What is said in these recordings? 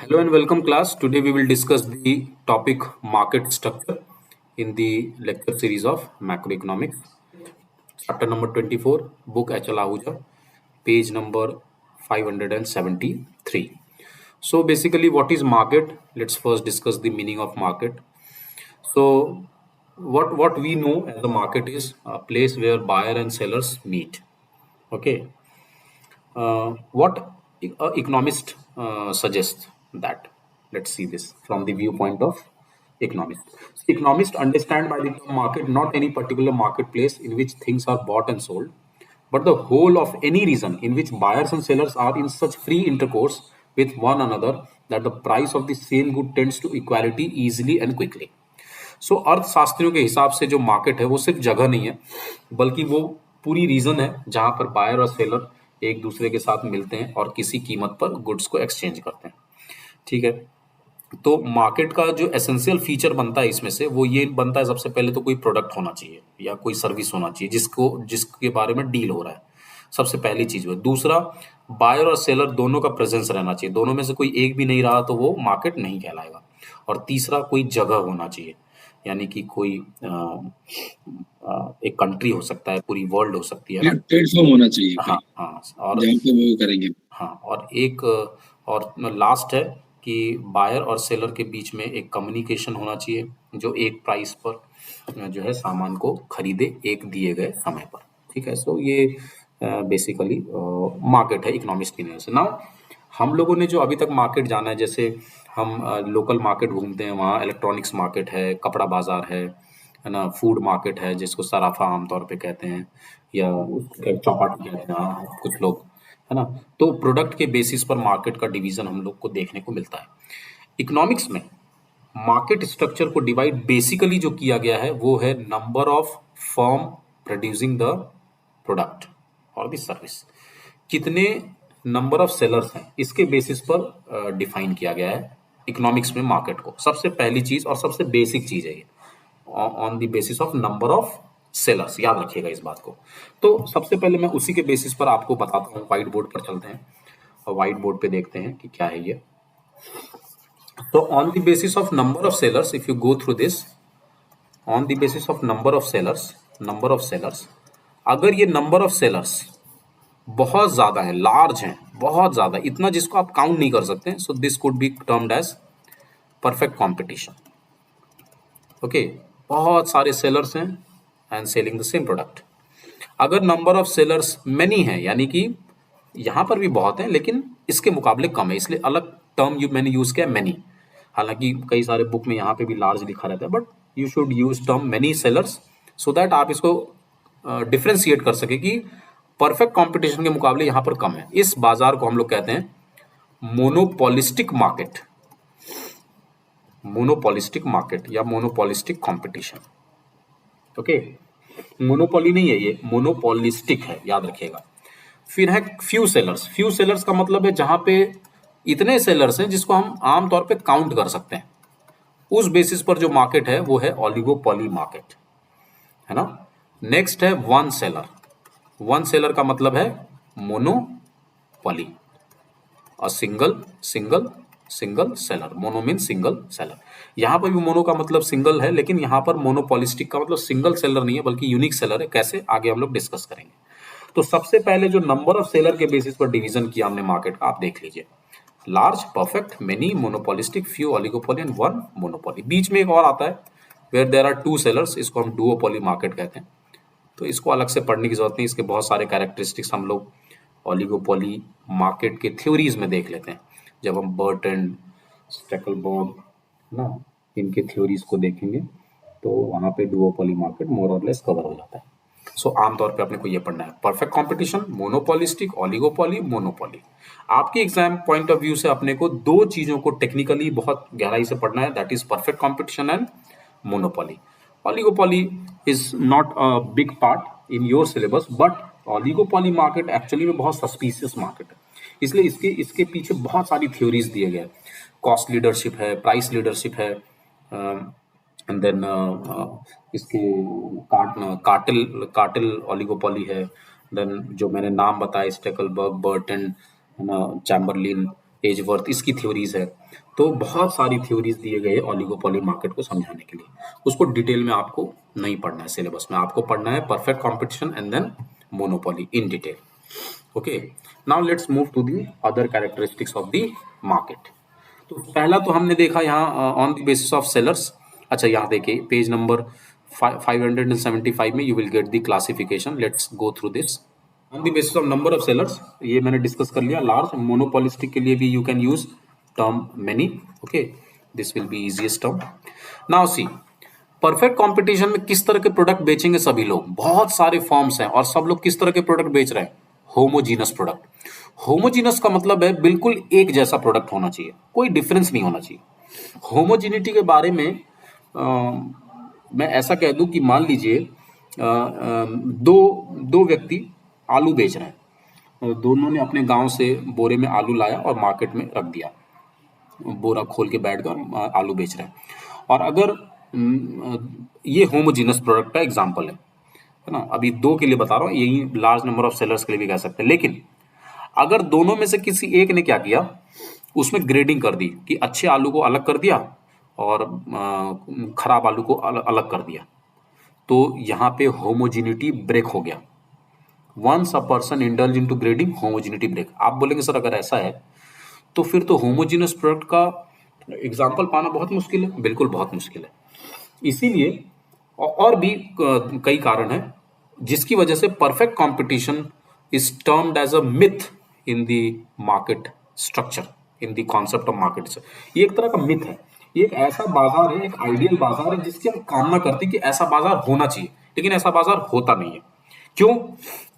Hello and welcome class. Today we will discuss the topic market structure in the lecture series of macroeconomics. Chapter number 24, book H.L. Ahuja, page number 573. So basically what is market? Let's first discuss the meaning of market. So what we know as a market is a place where buyer and sellers meet. Okay. What economist suggests that? Let's see this from the viewpoint of economists. Economists understand by the term market not any particular marketplace in which things are bought and sold, but the whole of any region in which buyers and sellers are in such free intercourse with one another that the price of the same good tends to equality easily and quickly. सो अर्थशास्त्रियों के हिसाब से जो market है वो सिर्फ जगह नहीं है, बल्कि वो पूरी रीजन है जहां पर बायर और सेलर एक दूसरे के साथ मिलते हैं और किसी कीमत पर गुड्स को एक्सचेंज करते हैं. ठीक है. तो मार्केट का जो एसेंशियल फीचर बनता है इसमें से वो ये बनता है, सबसे पहले तो कोई प्रोडक्ट होना चाहिए या कोई सर्विस होना चाहिए जिसके बारे में डील हो रहा है. सबसे पहली चीज वो. दूसरा, बायर और सेलर दोनों का प्रेजेंस रहना चाहिए. दोनों में से कोई एक भी नहीं रहा तो वो मार्केट नहीं कहलाएगा. और तीसरा, कोई जगह होना चाहिए, यानी कि कोई एक कंट्री हो सकता है, पूरी वर्ल्ड हो सकती है ना. प्लेटफॉर्म होना चाहिए हाँ हाँ. और जहाँ पे वो करेंगे. हाँ, और एक और लास्ट है कि बायर और सेलर के बीच में एक कम्युनिकेशन होना चाहिए जो एक प्राइस पर जो है सामान को खरीदे एक दिए गए समय पर. ठीक है. सो ये बेसिकली मार्केट है इकोनॉमिक्स की नजर से. नाउ हम लोगों ने जो अभी तक मार्केट जाना है, जैसे हम लोकल मार्केट घूमते हैं, वहाँ इलेक्ट्रॉनिक्स मार्केट है, कपड़ा बाजार है ना, फूड मार्केट है जिसको सराफा आमतौर पे कहते हैं या चौपाटी कहते हैं कुछ लोग, है ना. तो प्रोडक्ट के बेसिस पर मार्केट का डिवीजन हम लोग को देखने को मिलता है. इकोनॉमिक्स में मार्केट स्ट्रक्चर को डिवाइड बेसिकली जो किया गया है वो है number of firm producing the product और द सर्विस. कितने नंबर ऑफ सेलर्स हैं इसके बेसिस पर डिफाइन किया गया है इकोनॉमिक्स में मार्केट को. सबसे पहली चीज और सबसे बेसिक चीज है ये, on the basis of number of sellers. याद रखिएगा इस बात को. तो सबसे पहले मैं उसी के बेसिस पर आपको बताता हूँ. व्हाइट बोर्ड पर चलते हैं और व्हाइट बोर्ड पे देखते हैं कि क्या है ये. तो on the basis of number of sellers, if you go through this, on the basis of number of sellers, अगर ये नंबर ऑफ सेलर्स बहुत ज्यादा है, लार्ज है, बहुत ज्यादा, इतना जिसको आप काउंट नहीं कर सकते, so this could be termed as perfect competition. Okay. बहुत सारे सेलर्स हैं and selling the same product. अगर नंबर ऑफ सेलर्स मेनी है, यानी कि यहां पर भी बहुत है लेकिन इसके मुकाबले कम है, इसलिए अलग टर्म मैंने यूज किया मेनी. हालांकि कई सारे बुक में यहाँ पे भी लार्ज लिखा रहता है, but you should use term many sellers so that आप इसको डिफ्रेंशिएट कर सके कि परफेक्ट कंपटीशन के मुकाबले यहाँ पर कम है. इस बाजार को हम लोग कहते हैं मोनोपोलिस्टिक मार्केट. मोनोपोलिस्टिक मार्केट या मोनोपोलिस्टिक कंपटीशन. ओके. मोनोपोली नहीं है ये, मोनोपोलिस्टिक है, याद रखिएगा. फिर है फ्यू सेलर्स. फ्यू सेलर्स का मतलब है जहां पे इतने सेलर्स हैं जिसको हम आमतौर पे काउंट कर सकते हैं. उस बेसिस पर जो मार्केट है वो है ओलिगोपोली मार्केट, है ना. नेक्स्ट है वन सेलर. वन सेलर का मतलब है मोनोपोली. और single seller. Mono mean single seller. यहां पर भी मोनो का मतलब सिंगल है, लेकिन यहां पर मोनोपोलिस्टिक का मतलब सिंगल सेलर नहीं है बल्कि यूनिक सेलर है. कैसे, आगे हम लोग डिस्कस करेंगे. तो सबसे पहले जो नंबर ऑफ सेलर के बेसिस पर डिवीजन किया हमने मार्केट का, आप देख लीजिए. Large, perfect, many, monopolistic, few, oligopoly and one monopoly. बीच में एक और आता है where there are two sellers, इसको हम डुओपोली मार्केट कहते हैं. तो इसको अलग से पढ़ने की जरूरत नहीं, इसके बहुत सारे कैरेक्टरिस्टिक्स हम लोग ओलिगोपोली मार्केट के थ्योरीज में देख लेते हैं. जब हम बर्टन, स्टेकलबर्ग ना, इनके थ्योरीज को देखेंगे तो वहां पे डुओपोली मार्केट मोर और लेस कवर हो जाता है. सो आमतौर पे अपने को ये पढ़ना है, perfect competition, monopolistic, oligopoly, monopoly. आपके एग्जाम पॉइंट ऑफ व्यू से अपने को दो चीजों को टेक्निकली बहुत गहराई से पढ़ना है, that is perfect competition and monopoly. Oligopoly is not a big part in your syllabus, but oligopoly market actually में बहुत सस्पिशियस मार्केट है. इसलिए इसके पीछे बहुत सारी थ्योरीज दिए गए. कॉस्ट लीडरशिप है, प्राइस लीडरशिप है, एंड देन इसके कार्टेल ओलिगोपोली है. देन जो मैंने नाम बताया, स्टेकलबर्ग, बर्टन, चैम्बरलिन, एजवर्थ, इसकी थ्योरीज है। तो बहुत सारी थ्योरीज दिए गए ओलिगोपोली मार्केट को समझाने के लिए। उसको डिटेल में आपको नहीं पढ़ना है सिलेबस में, आपको पढ़ना है perfect competition and then monopoly in detail. Okay, now let's move to the other characteristics of the market. तो पहला तो हमने देखा यहाँ on the basis of sellers. अच्छा, यहाँ देखिए पेज नंबर 575 में you will get the classification. Let's go through this on the basis of number of sellers. ये मैंने डिस्कस कर लिया। लार्ज मोनोपोलिस्टिक के लिए भी you can use term many. Okay, this will be easiest term. Now see, perfect competition में किस तरह के प्रोडक्ट बेचेंगे सभी लोग? बहुत सारे फॉर्म्स हैं और सब लोग किस तरह के प्रोडक्ट बेच रहे हैं? Homogeneous product. होमोजीनस का मतलब है बिल्कुल एक जैसा प्रोडक्ट होना चाहिए, कोई डिफरेंस नहीं होना चाहिए। होमोजीनिटी के बारे में मैं ऐसा कह दूं कि मान लीजिए दो दो व्यक्ति आलू बेच रहे हैं। दोनों ने अपने गांव से बोरे में आलू लाया और मार्केट में रख दिया, बोरा खोल के बैठ गए, आलू बेच रहे हैं। और अगर ये होमोजीनस प्रोडक्ट का एग्जांपल है ना, अभी दो के लिए बता रहा हूँ, यही लार्ज नंबर ऑफ सेलर्स के लिए भी कह सकते हैं। लेकिन अगर दोनों में से किसी एक ने क्या किया, उसमें ग्रेडिंग कर दी कि अच्छे आलू को अलग कर दिया और खराब आलू को अलग कर दिया, तो यहाँ पे होमोजिनिटी ब्रेक हो गया। Once a person indulge into grading, homogeneity break. आप बोलेंगे सर अगर ऐसा है तो फिर तो होमोजीनस प्रोडक्ट का एग्जाम्पल पाना बहुत मुश्किल है। बिल्कुल बहुत मुश्किल है। इसीलिए और भी कई कारण हैं जिसकी वजह से perfect competition is termed as a myth in the market structure, in the concept of market. ये एक तरह का मिथ है, ये एक ऐसा बाजार है, एक आइडियल बाजार है जिसकी हम कामना करते हैं कि ऐसा बाजार होना चाहिए, लेकिन ऐसा बाजार होता नहीं है। क्यों?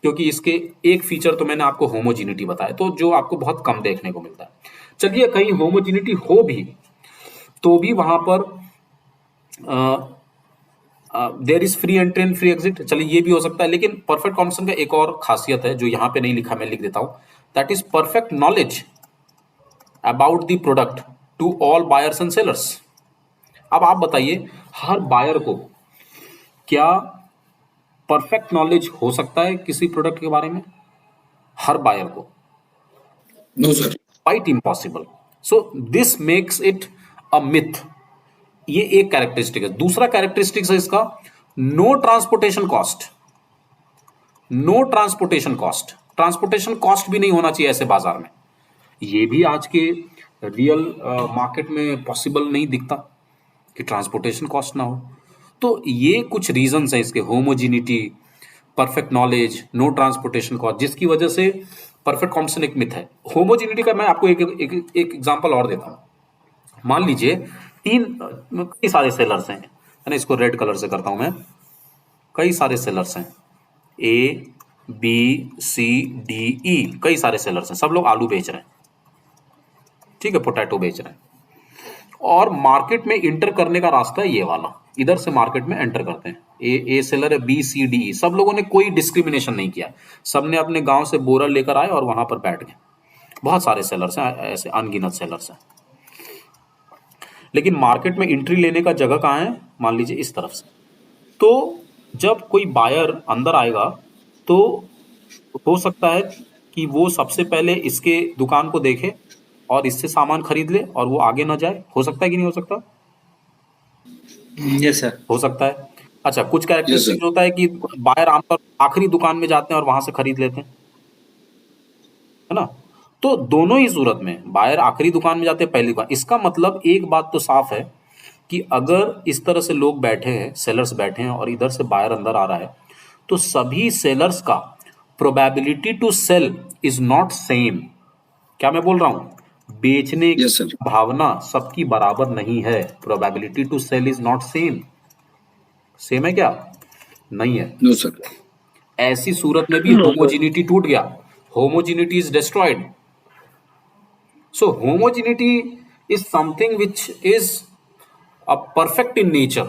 क्योंकि इसके एक फीचर तो मैंने आपको होमोजिनिटी बताया, तो जो आपको बहुत कम देखने को मिलता है। चलिए कहीं होमोजिनिटी हो भी तो भी वहां पर there is free entry and free exit. चलिए ये भी हो सकता है, लेकिन परफेक्ट कॉम्पिटिशन का एक और खासियत है जो यहाँ पे नहीं लिखा, मैं लिख देता हूं। That is perfect knowledge about the product to all buyers and sellers. अब आप बताइए, हर बायर को क्या परफेक्ट नॉलेज हो सकता है किसी प्रोडक्ट के बारे में? हर बायर को? No sir, quite impossible. So this makes it a myth. ये एक कैरेक्टरिस्टिक है। दूसरा कैरेक्टरिस्टिक है इसका, no transportation cost. No transportation cost, transportation cost भी नहीं होना चाहिए ऐसे बाजार में। ये भी आज के रियल मार्केट में पॉसिबल नहीं दिखता कि ट्रांसपोर्टेशन कॉस्ट ना हो। तो ये कुछ रीजंस है इसके, homogeneity, perfect knowledge, no transportation cost, जिसकी वजह से परफेक्ट कॉम्पिटिशन एक मिथ है। होमोजिनिटी का मैं आपको एक एग्जांपल और देता हूं। मान लीजिए कई सारे सेलर्स हैं, है ना, इसको रेड कलर से करता हूं मैं। कई सारे सेलर्स हैं, A B C D E, कई सारे सेलर्स हैं, सब लोग आलू बेच रहे हैं, ठीक है, पोटैटो बेच रहे हैं। और मार्केट में इंटर करने का रास्ता है ये वाला, इधर से मार्केट में एंटर करते हैं। ए सेलर है, बी सी डी ई, सब लोगों ने कोई डिस्क्रिमिनेशन नहीं किया, सबने अपने गांव से बोरा लेकर आए और वहां पर बैठ गए। बहुत सारे सेलर्स हैं, ऐसे अनगिनत सेलर्स हैं। लेकिन मार्केट में एंट्री लेने का जगह कहाँ है? मान लीजिए इस तरफ से। तो जब कोई बायर अंदर आएगा तो हो सकता है कि वो सबसे पहले इसके दुकान को देखे और इससे सामान खरीद ले और वो आगे ना जाए। हो सकता है कि नहीं हो सकता? यस सर, हो सकता है। अच्छा, कुछ यस कैरेक्टरिस्टिक सर, होता है कि बायर आमतौर पर आखिरी दुकान में जाते हैं और वहां से खरीद लेते हैं, है ना। तो दोनों ही सूरत में बायर आखिरी दुकान में जाते हैं, पहली दुकान। इसका मतलब एक बात तो साफ है कि अगर इस तरह से लोग बैठे हैं, सेलर्स बैठे हैं और इधर से बायर अंदर आ रहा है, तो सभी सेलर्स का probability to sell is not same. क्या मैं बोल रहा हूं? बेचने की यस सर, भावना सबकी बराबर नहीं है। Probability to sell is not same. Same है क्या? नहीं है। नो सर, ऐसी सूरत में भी होमोजिनिटी टूट गया, homogeneity is destroyed. So homogeneity is something which is a perfect in nature,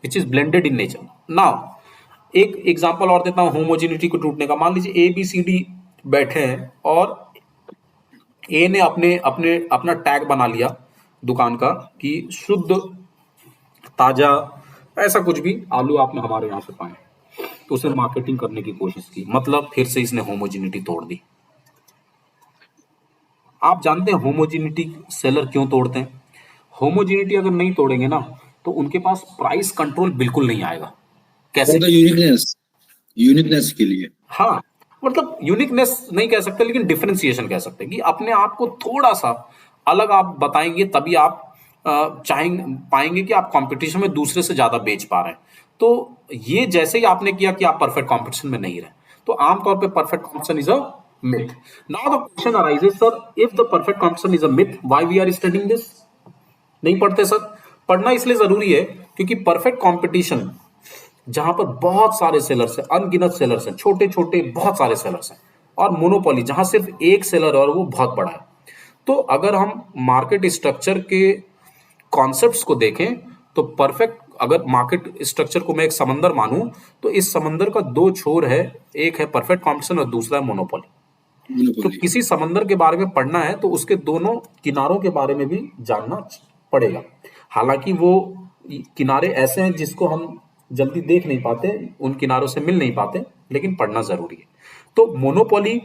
which is blended in nature. Now एक एग्जांपल और देता हूं होमोजिनिटी को टूटने का। मान लीजिए ए बी सी डी बैठे हैं और ए ने अपने अपने अपना टैग बना लिया दुकान का कि शुद्ध, ताजा, ऐसा कुछ भी आलू आपने हमारे यहाँ से पाए, तो उसे मार्केटिंग करने की कोशिश की, मतलब फिर से इसने होमोजिनिटी तोड़ दी। आप जानते हैं होमोजिनिटी सेलर क्यों तोड़ते हैं? होमोजिनिटी अगर नहीं तोड़ेंगे ना तो उनके पास प्राइस कंट्रोल बिल्कुल नहीं आएगा। कैसे? फॉर द यूनिकनेस के लिए। हाँ, मतलब यूनिकनेस नहीं कह सकते लेकिन डिफरेंशिएशन कह सकते हैं कि अपने आप को थोड़ा सा अलग आप बताएंगे तभी आप चाहेंगे पाएंगे कि आप कंपटीशन में दूसरे से ज्यादा बेच पा रहे हैं। तो ये जैसे ही आपने किया कि आप परफेक्ट कंपटीशन में नहीं रहे, तो आमतौर पे perfect competition is a myth. Now the question arises, sir if the perfect competition is a myth, why we are studying this? नहीं पढ़ते सर। पढ़ना इसलिए जरूरी है क्योंकि परफेक्ट कंपटीशन जहां पर बहुत सारे सेलर्स हैं, अनगिनत सेलर्स हैं, छोटे छोटे बहुत सारे सेलर्स हैं, और मोनोपोली जहां सिर्फ एक सेलर है और वो बहुत बड़ा है। तो अगर हम मार्केट स्ट्रक्चर के कॉन्सेप्ट्स को देखें तो परफेक्ट, अगर मार्केट स्ट्रक्चर को मैं एक समंदर मानूं तो इस समंदर का दो छोर है, एक है परफेक्ट कॉम्पिटिशन और दूसरा है मोनोपोली। तो किसी समंदर के बारे में पढ़ना है तो उसके दोनों किनारों के बारे में भी जानना पड़ेगा। हालांकि वो किनारे ऐसे हैं जिसको हम जल्दी देख नहीं पाते, उन किनारों से मिल नहीं पाते, लेकिन पढ़ना जरूरी है। तो मोनोपोली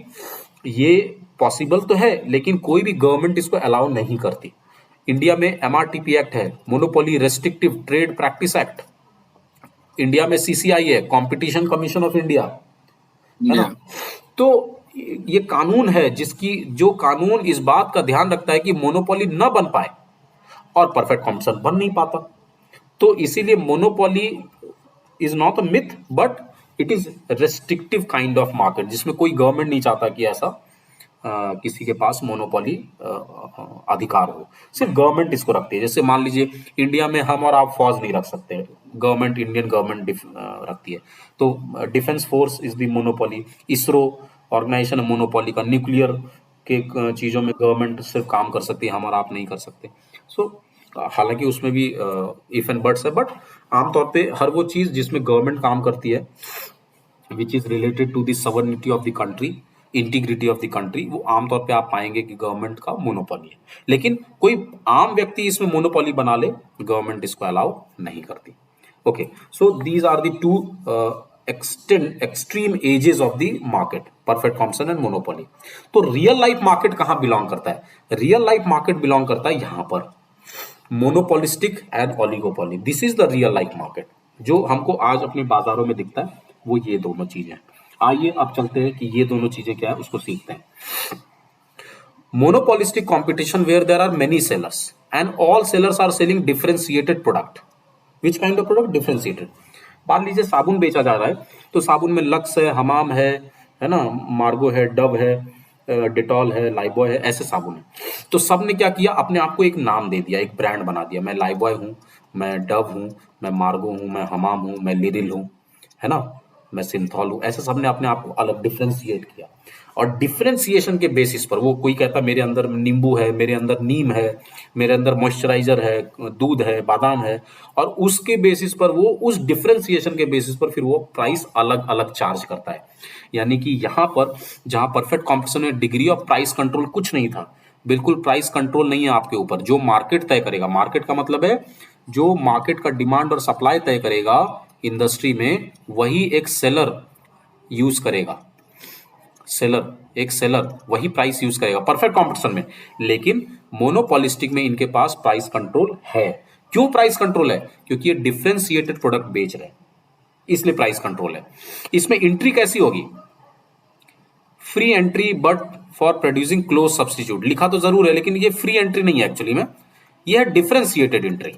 ये पॉसिबल तो है लेकिन कोई भी गवर्नमेंट इसको अलाउ नहीं करती। इंडिया में एमआरटीपी एक्ट है, monopoly restrictive trade practice act. India में सीसीआई है, कंपटीशन कमीशन ऑफ इंडिया, है ना? तो ये कानून है जिसकी जो कानून इस बात का ध्यान रखता है कि मोनोपोली न बन पाए और परफेक्ट कॉम्पिटिशन बन नहीं पाता। तो इसीलिए monopoly is not a myth but it is restrictive kind of market, जिसमें कोई गवर्नमेंट नहीं चाहता कि ऐसा किसी के पास मोनोपोली अधिकार हो। सिर्फ गवर्नमेंट इसको रखती है। जैसे मान लीजिए इंडिया में हम और आप फौज नहीं रख सकते, गवर्नमेंट, इंडियन गवर्नमेंट रखती है। तो defence force is the monopoly. ISRO organisation है मोनोपोली का। न्यूक्लियर के चीजों में गवर्नमेंट सिर्फ काम कर सकती है, हम और आप नहीं कर सकते। सो हालांकि उसमें भी इफ एंड बट्स है, बट आमतौर पे हर वो चीज जिसमें गवर्नमेंट काम करती है which is related to the sovereignty of the country, integrity of the country, वो आमतौर पे आप पाएंगे कि गवर्नमेंट का मोनोपोली है। लेकिन कोई आम व्यक्ति इसमें मोनोपोली बना ले, गवर्नमेंट इसको अलाउ नहीं करती। Okay, so these are the two extreme edges of the market, perfect competition and monopoly. तो रियल लाइफ मार्केट कहां बिलोंग करता है? रियल लाइफ मार्केट बिलोंग करता है यहां पर, monopolistic and oligopoly. This is the real life market जो हमको आज अपने बाजारों में दिखता है, वो ये दोनों चीजें। आइए अब चलते हैं कि ये दोनों चीजें क्या है उसको सीखते हैं। Monopolistic competition where there are many sellers and all sellers are selling differentiated product. Which kind of product? Differentiated. मान लीजिए साबुन बेचा जा रहा है, तो साबुन में लक्स है, हमाम है ना, मार्गो है, डव है, डिटॉल है, लाइबॉय है, ऐसे साबुन है। तो सब ने क्या किया, अपने आप को एक नाम दे दिया, एक ब्रांड बना दिया। मैं लाइबॉय हूं, मैं डव हूं, मैं मार्गो हूं, मैं हमाम हूं, मैं लिरिल हूं, है ना, मैं सिंथॉल हूं। ऐसे सबने अपने आप को अलग डिफरेंशिएट किया। और डिफरेंशिएशन के बेसिस पर वो कोई कहता मेरे अंदर नींबू है, मेरे अंदर नीम है, मेरे अंदर मॉइस्चराइजर है, दूध है, बादाम है, और उसके बेसिस पर वो उस डिफरेंशिएशन के बेसिस पर फिर वो प्राइस अलग अलग चार्ज करता है। यानी कि यहाँ पर जहां परफेक्ट कॉम्पिटिशन में डिग्री ऑफ प्राइस कंट्रोल कुछ नहीं था, बिल्कुल प्राइस कंट्रोल नहीं है आपके ऊपर। जो मार्केट तय करेगा, मार्केट का मतलब है जो मार्केट का डिमांड और सप्लाई तय करेगा इंडस्ट्री में, वही एक सेलर यूज करेगा। एक सेलर वही प्राइस यूज करेगा परफेक्ट कंपटीशन में। लेकिन मोनोपोलिस्टिक में इनके पास प्राइस कंट्रोल है। क्यों प्राइस कंट्रोल है? क्योंकि ये डिफरेंशिएटेड प्रोडक्ट बेच रहे हैं, इसलिए प्राइस कंट्रोल है। इसमें एंट्री कैसी होगी? Free entry but for producing close substitute. लिखा तो जरूर है लेकिन ये फ्री एंट्री नहीं है एक्चुअली में, ये है डिफरेंशिएटेड एंट्री।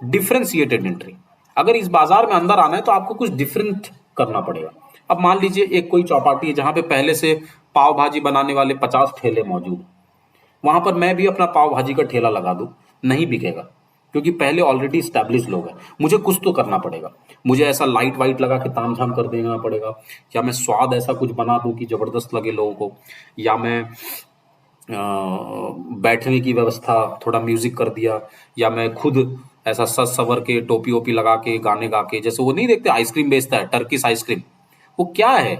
डिफरेंशिएटेड एंट्री, अगर इस बाजार में अंदर आना है तो आपको कुछ डिफरेंट करना पड़ेगा। अब मान लीजिए एक कोई चौपाटी है जहां पे पहले से पाव भाजी बनाने वाले 50 ठेले मौजूद, वहां पर मैं भी अपना पाव भाजी का ठेला लगा दूं, नहीं बिकेगा, क्योंकि पहले ऑलरेडी स्टैब्लिश लोग हैं। मुझे कुछ तो करना पड़ेगा, मुझे ऐसा लाइट वाइट लगा के तामझाम कर देना पड़ेगा, या मैं स्वाद ऐसा कुछ बना दूं कि जबरदस्त लगे लोगों को, या मैं बैठने की व्यवस्था थोड़ा म्यूजिक कर दिया, या मैं खुद ऐसा सज सवर के टोपी ओपी लगा के गाने गा के, जैसे वो नहीं देखते आइसक्रीम बेचता है, टर्किश आइसक्रीम, वो क्या है,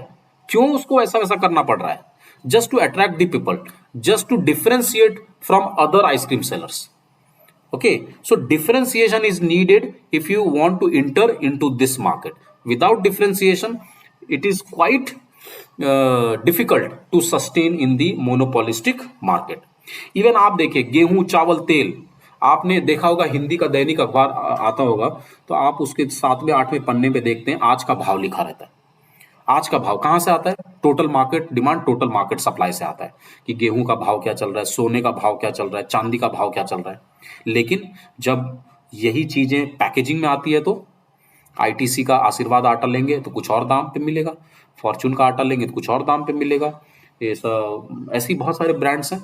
क्यों उसको ऐसा वैसा करना पड़ रहा है? Just to attract the people, just to differentiate from other ice cream sellers. Okay, so differentiation is needed if you want to enter into this market. Without differentiation, it is quite difficult to sustain in the monopolistic market. Even आप देखिए गेहूं, चावल, तेल, आपने देखा होगा हिंदी का दैनिक अखबार आता होगा, तो आप उसके 7वें 8वें पन्ने पे देखते हैं आज का भाव लिखा रहता है। आज का भाव कहाँ से आता है? Total market demand, total market supply से आता है कि गेहूं का भाव क्या चल रहा है, सोने का भाव क्या चल रहा है, चांदी का भाव क्या चल रहा है। लेकिन जब यही चीजें पैकेजिंग में आती है तो आईटीसी का आशीर्वाद आटा लेंगे तो कुछ और दाम पे मिलेगा, फॉर्चून का आटा लेंगे तो कुछ और दाम पे मिलेगा। ये सब ऐसी बहुत सारे ब्रांड्स हैं,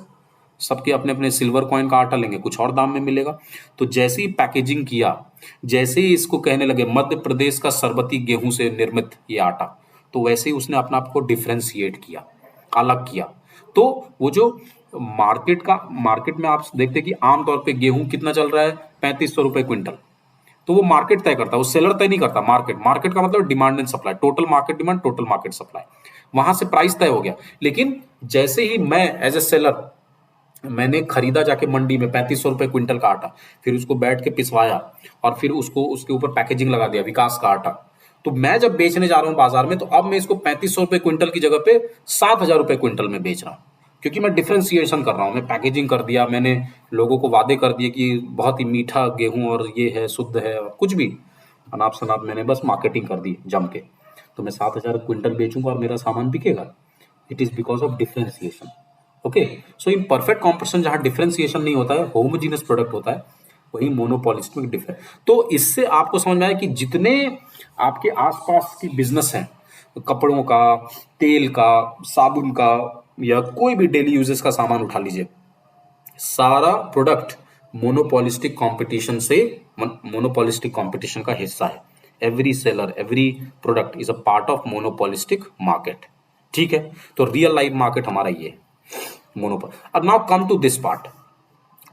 सबके अपने अपने। सिल्वर कॉइन का आटा लेंगे कुछ और दाम में मिलेगा। तो जैसे ही पैकेजिंग किया, जैसे ही इसको कहने लगे मध्य प्रदेश का सरबती गेहूं से निर्मित ये आटा, तो वैसे ही उसने अपने आप को डिफ्रेंशिएट किया, अलग किया। तो वो जो मार्केट में आप देखते हैं कि आमतौर पे गेहूं कितना चल रहा है, 3500 रुपए क्विंटल। तो वो मार्केट तय करता है, वो सेलर तय नहीं करता। मार्केट का मतलब demand and supply, total market demand, total market supply, वहां से प्राइस तय हो गया। लेकिन जैसे ही मैं एज ए सेलर, मैंने खरीदा जाके मंडी में 3500 रुपए क्विंटल का आटा, फिर उसको बैठ के पिसवाया और फिर उसको उसके ऊपर पैकेजिंग लगा दिया विकास का आटा, तो मैं जब बेचने जा रहा हूं बाजार में, तो अब मैं इसको 3500 रुपए क्विंटल की जगह पे 7000 रुपए क्विंटल में बेच रहा हूं, क्योंकि मैं डिफ्रेंसिएशन कर रहा हूं। मैं पैकेजिंग कर दिया, मैंने लोगों को वादे कर दिए कि बहुत ही मीठा गेहूं और ये है, शुद्ध है, और कुछ भी अनाप शनाप मैंने बस मार्केटिंग कर दी जम के। तो मैं 7000 क्विंटल बेचूंगा और मेरा सामान बिकेगा। It is because of differentiation. Okay, so in perfect competition जहां डिफरेंशिएशन नहीं होता है, होमोजीनियस प्रोडक्ट होता है, वही मोनोपोलिस्ट में डिफरेंट। तो इससे आपको समझ में आया कि जितने आपके आसपास की बिजनेस हैं, कपड़ों का, तेल का, साबुन का, या कोई भी डेली यूजेस का सामान उठा लीजिए, सारा प्रोडक्ट मोनोपोलिस्टिक कंपटीशन से, मोनोपोलिस्टिक कंपटीशन का हिस्सा है। Every seller, every product is a part of monopolistic market. ठीक है, तो रियल लाइफ मार्केट हमारा ये है, मोनोपोली। अब now come to this part,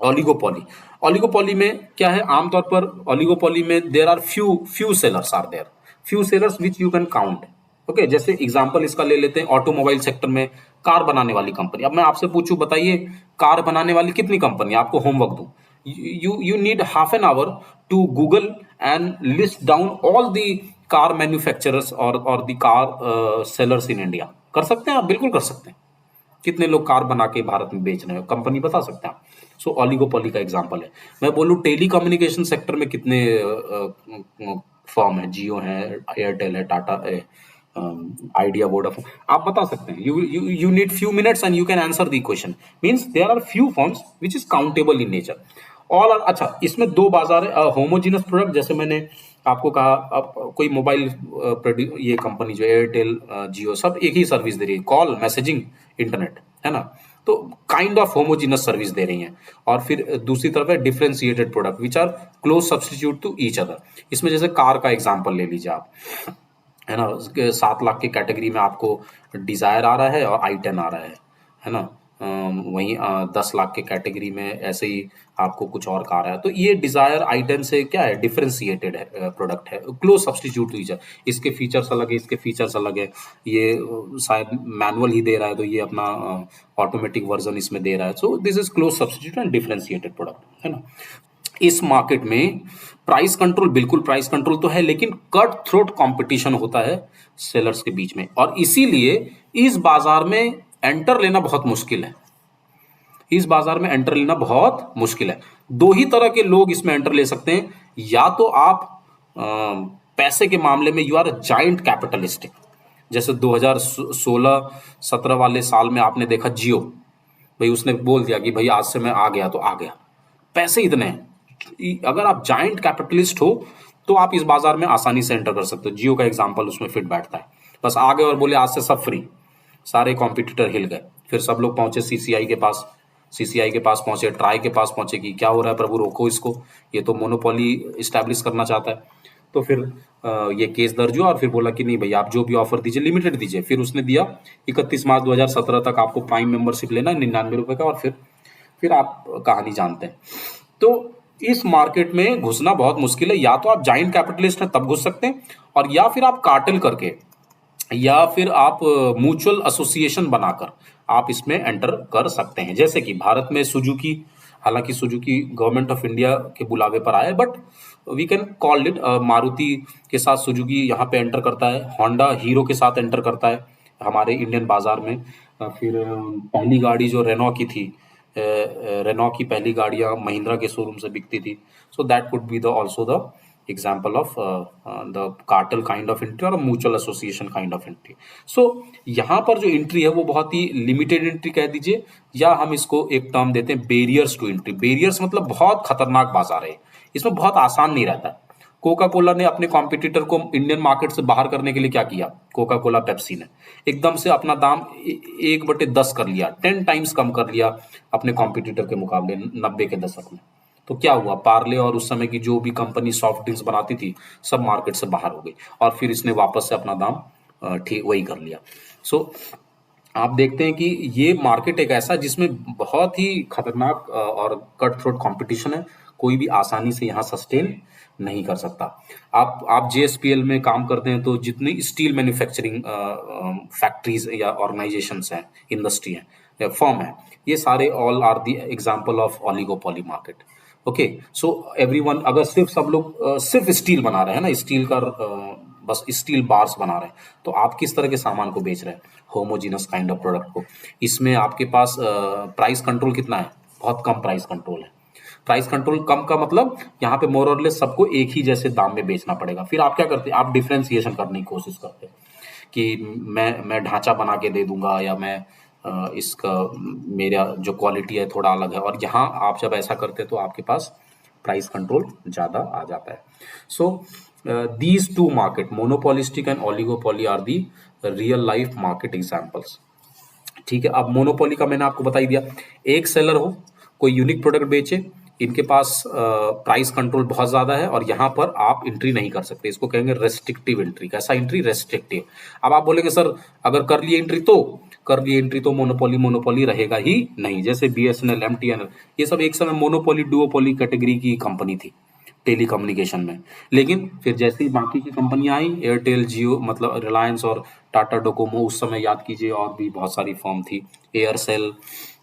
oligopoly. Oligopoly में क्या है? आमतौर पर ओलिगोपोली में there are few sellers are there, few sellers which you can count. Okay, जैसे एग्जांपल इसका ले लेते हैं, ऑटोमोबाइल सेक्टर में कार बनाने वाली कंपनी। अब मैं आपसे पूछूं, बताइए कार बनाने वाली कितनी कंपनी? आपको होमवर्क दूं, you need half an hour to Google and list down all the car manufacturers or the car sellers in India। कर सकते हैं आप? बिल्कुल कर सकते हैं। कितने लोग कार बना के भारत में बेच रहे हैं, कंपनी बता सकते हैं आप। सो ओलिगोपोली का एग्जांपल है। मैं बोलूं टेली कम्युनिकेशन सेक्टर में कितने फर्म है? जियो है, एयरटेल है, टाटा है, आइडिया, वोडाफोन, आप बता सकते हैं। You need few minutes and you can answer the question. Means there are few firms which is countable in nature. All are, अच्छा, इसमें दो बाजार है। होमोजीनस प्रोडक्ट, जैसे मैंने आपको कहा, अब कोई मोबाइल ये कंपनी जो एयरटेल, जियो, सब एक ही सर्विस दे रही है, कॉल, मैसेजिंग, इंटरनेट, है ना। तो काइंड ऑफ होमोजीनस सर्विस दे रही हैं। और फिर दूसरी तरफ है differentiated product which are close substitute to each other. इसमें जैसे कार का एग्जांपल ले लीजिए आप, है ना। 7 लाख की कैटेगरी में आपको डिजायर आ रहा है और i10 आ रहा है ना। वहीं 10 लाख के कैटेगरी में ऐसे ही आपको कुछ और कार है। तो ये डिजायर i10 से क्या है? डिफरेंशिएटेड है, प्रोडक्ट है, close substitute to each other. इसके फीचर्स अलग है, इसके फीचर्स अलग है। ये शायद मैनुअल ही दे रहा है, तो ये अपना ऑटोमेटिक वर्जन इसमें दे रहा है। So this is close substitute and differentiated product, है ना। इस मार्केट में प्राइस कंट्रोल, बिल्कुल प्राइस कंट्रोल तो है, लेकिन कट थ्रोट कंपटीशन होता है सेलर्स के बीच में, और इसीलिए इस बाजार में एंटर लेना बहुत मुश्किल है। इस बाजार में एंटर लेना बहुत मुश्किल है। दो ही तरह के लोग इसमें एंटर ले सकते हैं। या तो आप पैसे के मामले में यू आर जाइंट कैपिटलिस्टिक, जैसे 2016-17 वाले साल में आपने देखा जियो, भाई उसने बोल दिया कि भाई आज से मैं आ गया तो आ गया, पैसे इतने हैं। अगर आप जाइंट कैपिटलिस्ट हो तो आप इस बाजार में आसानी से एंटर कर सकते हो। जियो का एग्जांपल उसमें फिट बैठता है। बस आ गए और बोले आज से सब फ्री, सारे कॉम्पिटिटर हिल गए। फिर सब लोग पहुंचे सीसीआई के पास, सीसीआई के पास पहुंचे, ट्राई के पास पहुंचे कि क्या हो रहा है प्रभु, रोको इसको, ये तो मोनोपोली इस्टेब्लिश करना चाहता है। तो फिर ये केस दर्ज हुआ और फिर बोला कि नहीं भाई, आप जो भी ऑफर दीजिए लिमिटेड दीजिए। फिर उसने दिया 31 मार्च 2017 तक आपको प्राइम मेंबरशिप लेना है 99 रुपए का, और फिर आप कहानी जानते हैं। तो इस मार्केट में घुसना बहुत मुश्किल है। या तो आप जाइंट कैपिटलिस्ट हैं तब घुस सकते हैं, और या फिर आप कार्टेल करके, या फिर आप म्यूचुअल एसोसिएशन बनाकर आप इसमें एंटर कर सकते हैं। जैसे कि भारत में सुजुकी, हालांकि सुजुकी गवर्नमेंट ऑफ इंडिया के बुलावे पर आया है, but we can call it, Maruti के साथ सुजुकी यहाँ पे एंटर करता है, होंडा हीरो के साथ एंटर करता है, हमारे इंडियन बाजार में। फिर पहली गाड़ी जो रेनॉ की थी, रेनॉ की पहली गाड़ियां महिंद्रा के शोरूम से बिकती थी। So that could be the also the example of the cartel kind of entry और mutual association kind of entry. So यहाँ पर जो एंट्री है वो बहुत ही लिमिटेड एंट्री कह दीजिए, या हम इसको एक टर्म देते हैं बेरियर्स टू एंट्री। बेरियर्स मतलब बहुत खतरनाक बाजार है, इसमें बहुत आसान नहीं रहता। कोका कोला ने अपने कॉम्पिटिटर को इंडियन मार्केट से बाहर करने के लिए क्या किया, कोका कोला पेप्सी ने एकदम से अपना दाम 1/10 कर लिया, 10 टाइम्स कम कर लिया अपने कॉम्पिटिटर के मुकाबले 90 के दशक में। तो क्या हुआ, पार्ले और उस समय की जो भी कंपनी सॉफ्ट ड्रिंक्स बनाती थी सब मार्केट से बाहर हो गई, और फिर इसने वापस से अपना दाम ठीक वही कर लिया। सो आप देखते हैं कि ये मार्केट एक ऐसा जिसमें बहुत ही खतरनाक और कट थ्रोट कंपटीशन है, कोई भी आसानी से यहाँ सस्टेन नहीं कर सकता। आप जेएसपीएल में काम करते हैं तो जितनी स्टील मैन्युफैक्चरिंग फैक्ट्रीज या ऑर्गेनाइजेशंस हैं, इंडस्ट्री है या फर्म है, ये सारे all are the example of oligopoly market. Okay, so everyone, अगर सिर्फ सब लोग सिर्फ स्टील बना रहे हैं ना, स्टील का बस स्टील बार्स बना रहे हैं, तो आप किस तरह के सामान को बेच रहे हैं, होमोजीनस काइंड ऑफ प्रोडक्ट को। इसमें आपके पास प्राइस कंट्रोल कितना है, बहुत कम प्राइस कंट्रोल है। प्राइस कंट्रोल कम का मतलब यहाँ पे मोर और लेस सबको एक ही जैसे दाम में बेचना पड़ेगा। फिर आप क्या करते हैं, आप डिफ्रेंसिएशन करने की कोशिश करते हैं कि मैं ढांचा बना के दे दूंगा, या मैं इसका मेरा जो क्वालिटी है थोड़ा अलग है। और यहाँ आप जब ऐसा करते हैं तो आपके पास प्राइस कंट्रोल ज़्यादा आ जाता है। So these two market, monopolistic and oligopoly, are the real life market examples. ठीक है, अब मोनोपोली का मैंने आपको बता ही दिया, एक सेलर हो, कोई यूनिक प्रोडक्ट बेचे, इनके पास प्राइस कंट्रोल बहुत ज्यादा है और यहाँ पर आप एंट्री नहीं कर सकते, इसको कहेंगे रेस्ट्रिक्टिव एंट्री। कैसा एंट्री, रेस्ट्रिक्टिव। अब आप बोलेंगे सर अगर कर लिए एंट्री तो मोनोपोली रहेगा ही नहीं। जैसे बीएसएनएल, एमटीएनएल, ये सब एक समय मोनोपोली डुओपोली कैटेगरी की कंपनी थी टेली कम्युनिकेशन में, लेकिन फिर जैसे ही बाकी की कंपनियां आई, एयरटेल, जियो, मतलब रिलायंस और टाटा डोकोमो, उस समय याद कीजिए और भी बहुत सारी फर्म थी, एयरसेल,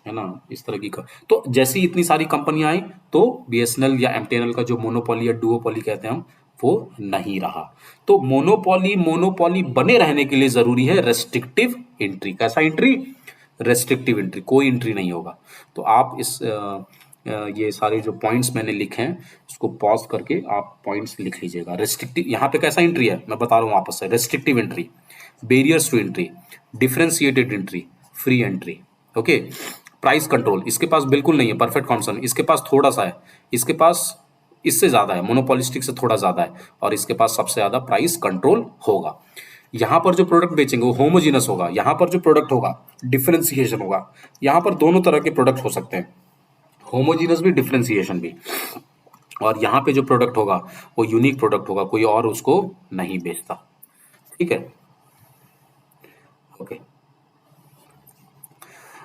है ना, इस तरह की तो जैसे ही इतनी सारी कंपनियां आई तो बीएसएनएल या एमटीएनएल का जो मोनोपोली या डुओपोली कहते हैं हम, वो नहीं रहा। तो मोनोपोली बने रहने के लिए जरूरी है रेस्ट्रिक्टिव एंट्री। कैसा एंट्री, रेस्ट्रिक्टिव एंट्री, कोई एंट्री नहीं होगा। तो आप इस ये सारे जो पॉइंट्स मैंने लिखे हैं इसको पॉज करके आप पॉइंट्स लिख लीजिएगा। रेस्ट्रिक्टिव, यहाँ पे कैसा एंट्री है मैं बता रहा हूँ वापस से, restrictive entry, barriers to entry, differentiated entry, free entry. Okay, price control इसके पास बिल्कुल नहीं है, परफेक्ट कॉन्सन, इसके पास थोड़ा सा है, इसके पास इससे ज्यादा है, मोनोपोलिस्टिक से थोड़ा ज्यादा है, और इसके पास सबसे ज्यादा प्राइस कंट्रोल होगा। यहाँ पर जो प्रोडक्ट बेचेंगे वो होमोजीनस होगा, यहाँ पर जो प्रोडक्ट होगा डिफरेंशिएशन होगा। यहाँ पर दोनों तरह के प्रोडक्ट हो सकते हैं, होमोजीनस भी, डिफरेंशिएशन भी। और यहाँ पे जो प्रोडक्ट होगा वो यूनिक प्रोडक्ट होगा, कोई और उसको नहीं बेचता। ठीक है, ओके।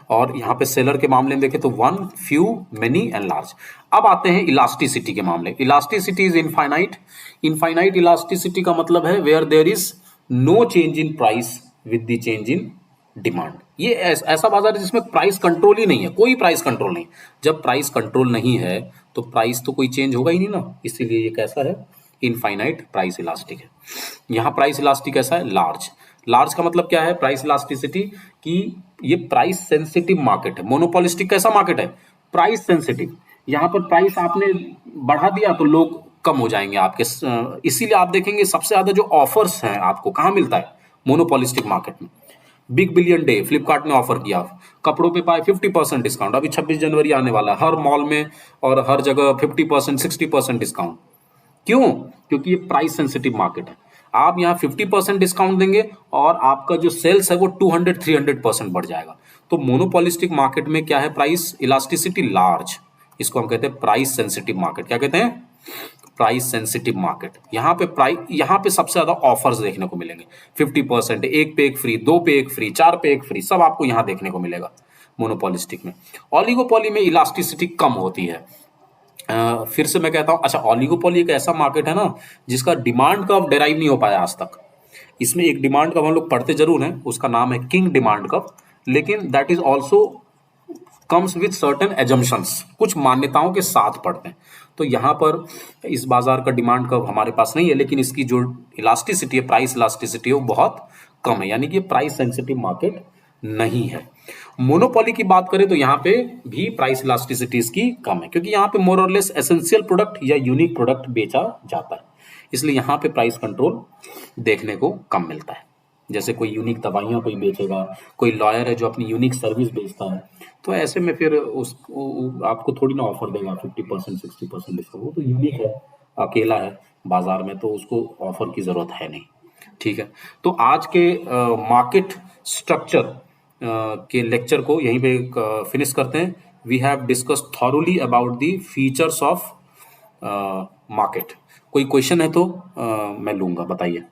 और यहाँ पे सेलर के मामले में देखें तो one, few, many and large. अब आते हैं इलास्टिसिटी के मामले। Elasticity is infinite. Infinite elasticity का मतलब है where there is no change in price with the change in demand. ये ऐसा बाजार है जिसमें प्राइस कंट्रोल ही नहीं है, कोई प्राइस कंट्रोल नहीं। जब प्राइस कंट्रोल नहीं है तो प्राइस तो कोई चेंज होगा ही नहीं ना, इसीलिए ये कैसा है, इनफाइनाइट प्राइस इलास्टिक है। यहाँ प्राइस इलास्टिक कैसा है, लार्ज। लार्ज का मतलब क्या है, प्राइस इलास्टिसिटी, कि ये प्राइस सेंसिटिव मार्केट है। मोनोपोलिस्टिक कैसा मार्केट है, प्राइस सेंसिटिव। यहाँ पर प्राइस आपने बढ़ा दिया तो लोग कम हो जाएंगे आपके, इसीलिए आप देखेंगे सबसे ज्यादा जो ऑफर्स हैं आपको कहाँ मिलता है, मोनोपोलिस्टिक मार्केट में। बिग बिलियन डे फ्लिपकार्ट ने ऑफर किया, कपड़ों पे पाए 50% डिस्काउंट। अभी 26 जनवरी आने वाला है, हर मॉल में और हर जगह 50%, 60% डिस्काउंट। क्यों, क्योंकि ये प्राइस सेंसिटिव मार्केट है। आप यहाँ 50% डिस्काउंट देंगे और आपका जो सेल्स है वो 200-300% बढ़ जाएगा। तो मोनोपोलिस्टिक मार्केट में क्या है, प्राइस इलास्टिसिटी लार्ज, इसको हम कहते हैं प्राइस सेंसिटिव मार्केट। क्या कहते हैं, प्राइस सेंसिटिव मार्केट। यहाँ पे सबसे ज्यादा ऑफर्स देखने को मिलेंगे, 50%, एक पे एक फ्री, 2 पे एक फ्री, 4 पे एक फ्री, सब आपको यहाँ देखने को मिलेगा मोनोपोलिस्टिक में। ऑलिगोपोली में इलास्टिसिटी कम होती है। फिर से मैं कहता हूं, अच्छा, ऑलिगोपोली एक ऐसा मार्केट है ना जिसका डिमांड कर्व डेराइव नहीं हो पाया आज तक। इसमें एक डिमांड कर्व हम लोग पढ़ते जरूर हैं, उसका नाम है किंग डिमांड कर्व, लेकिन that is also comes with certain assumptions, कुछ मान्यताओं के साथ पढ़ते हैं। तो यहाँ पर इस बाजार का डिमांड कर्व हमारे पास नहीं है, लेकिन इसकी जो इलास्टिसिटी है, प्राइस इलास्टिसिटी है, वो बहुत कम है, यानी कि प्राइस सेंसिटिव मार्केट नहीं है। मोनोपोली की बात करें तो यहाँ पे भी प्राइस इलास्टिसिटीज की कम है, क्योंकि यहाँ पे मोर और लेस एसेंशियल प्रोडक्ट या यूनिक प्रोडक्ट बेचा जाता है, इसलिए यहाँ पे प्राइस कंट्रोल देखने को कम मिलता है। जैसे कोई यूनिक दवाइयाँ कोई बेचेगा, कोई लॉयर है जो अपनी यूनिक सर्विस बेचता है, तो ऐसे में फिर आपको थोड़ी ना ऑफर देगा 50% 60% डिस्काउंट, वो तो यूनिक है, अकेला है बाजार में, तो उसको ऑफर की जरूरत है नहीं। ठीक है, तो आज के मार्केट स्ट्रक्चर के लेक्चर को यहीं पे फिनिश करते हैं। We have discussed thoroughly about the features of market. कोई क्वेश्चन है तो मैं लूंगा, बताइए।